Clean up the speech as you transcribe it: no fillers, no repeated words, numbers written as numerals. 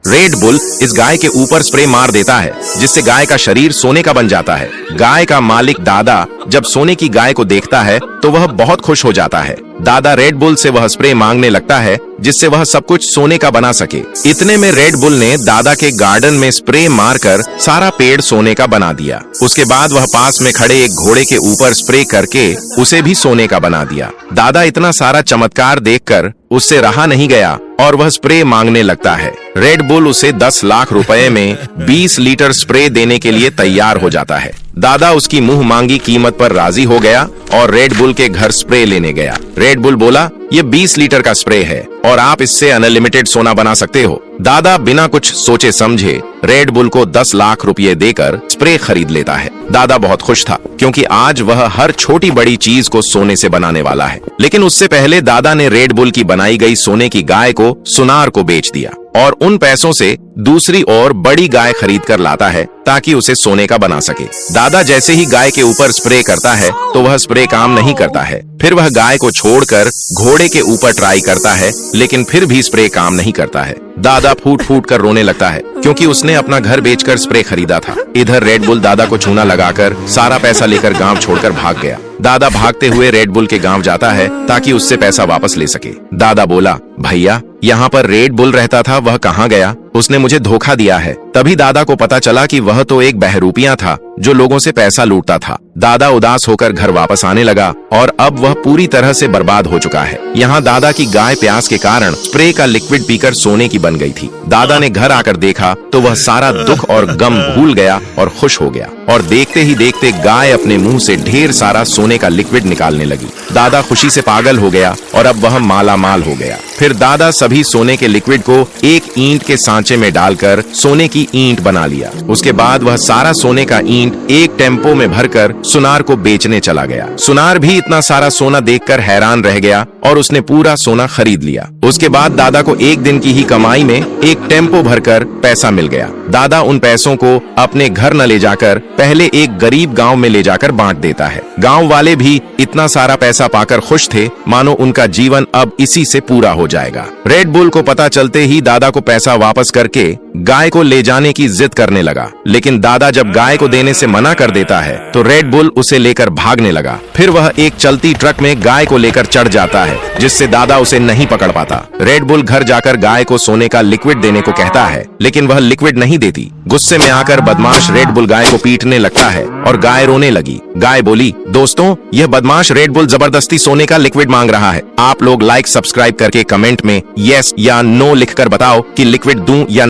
Red bull इस गाय के ऊपर स्प्रे मार देता है, जिससे गाय का शरीर सोने का बन जाता है। गाय का मालिक दादा जब सोने की गाय को देखता है तो वह बहुत खुश हो जाता है। दादा रेड बुल से वह स्प्रे मांगने लगता है, जिससे वह सब कुछ सोने का बना सके। इतने में रेड बुल ने दादा के गार्डन में स्प्रे मारकर सारा पेड़ सोने का बना दिया। उसके बाद वह पास में खड़े एक घोड़े के ऊपर स्प्रे करके उसे भी सोने का बना दिया। दादा इतना सारा चमत्कार देखकर उससे रहा नहीं गया और वह स्प्रे मांगने लगता है। रेड बुल उसे 10 लाख रुपए में 20 लीटर स्प्रे देने के लिए तैयार हो जाता है। दादा उसकी मुंह मांगी कीमत पर राजी हो गया और रेड बुल के घर स्प्रे लेने गया। रेड बुल बोला, ये 20 लीटर का स्प्रे है और आप इससे अनलिमिटेड सोना बना सकते हो। दादा बिना कुछ सोचे समझे रेड बुल को 10 लाख रुपए देकर स्प्रे खरीद लेता है। दादा बहुत खुश था, क्योंकि आज वह हर छोटी बड़ी चीज को सोने से बनाने वाला है। लेकिन उससे पहले दादा ने रेड बुल की बनाई गई सोने की गाय को सुनार को बेच दिया और उन पैसों से दूसरी और बड़ी गाय खरीद कर लाता है ताकि उसे सोने का बना सके। दादा जैसे ही गाय के ऊपर स्प्रे करता है तो वह स्प्रे काम नहीं करता है। फिर वह गाय को छोड़कर घोड़े के ऊपर ट्राई करता है, लेकिन फिर भी स्प्रे काम नहीं करता है। दादा फूट फूट कर रोने लगता है, क्योंकि उसने अपना घर बेचकर स्प्रे खरीदा था। इधर रेड बुल दादा को चूना लगाकर सारा पैसा लेकर गांव छोड़कर भाग गया। दादा भागते हुए रेड बुल के गांव जाता है ताकि उससे पैसा वापस ले सके। दादा बोला, भैया यहाँ पर रेड बुल रहता था, वह कहाँ गया? उसने मुझे धोखा दिया है। तभी दादा को पता चला कि वह तो एक बहरूपिया था जो लोगों से पैसा लूटता था। दादा उदास होकर घर वापस आने लगा और अब वह पूरी तरह से बर्बाद हो चुका है। यहाँ दादा की गाय प्यास के कारण स्प्रे का लिक्विड पीकर सोने की बन गई थी। दादा ने घर आकर देखा तो वह सारा दुख और गम भूल गया और खुश हो गया, और देखते ही देखते गाय अपने मुंह से ढेर सारा सोने का लिक्विड निकालने लगी। दादा खुशी से पागल हो गया और अब वह माला माल हो गया। फिर दादा सभी सोने के लिक्विड को एक ईंट के सांचे में डालकर सोने की ईंट बना लिया। उसके बाद वह सारा सोने का ईंट एक टेम्पो में भरकर सुनार को बेचने चला गया। सुनार भी इतना सारा सोना देखकर हैरान रह गया और उसने पूरा सोना खरीद लिया। उसके बाद दादा को एक दिन की ही कमाई में एक टेम्पो भरकर पैसा मिल गया। दादा उन पैसों को अपने घर न ले जाकर पहले एक गरीब गांव में ले जाकर बांट देता है। गांव वाले भी इतना सारा पैसा पाकर खुश थे, मानो उनका जीवन अब इसी से पूरा हो जाएगा। रेड बुल को पता चलते ही दादा को पैसा वापस करके गाय को ले जाने की जिद करने लगा, लेकिन दादा जब गाय को देने से मना कर देता है तो रेड बुल उसे लेकर भागने लगा। फिर वह एक चलती ट्रक में गाय को लेकर चढ़ जाता है, जिससे दादा उसे नहीं पकड़ पाता। रेड बुल घर जाकर गाय को सोने का लिक्विड देने को कहता है, लेकिन वह लिक्विड नहीं देती। गुस्से में आकर बदमाश रेड बुल गाय को पीटने लगता है और गाय रोने लगी। गाय बोली, दोस्तों, यह बदमाश रेड बुल जबरदस्ती सोने का लिक्विड मांग रहा है। आप लोग लाइक सब्सक्राइब करके कमेंट में यस या नो लिखकर बताओ कि लिक्विड दूं या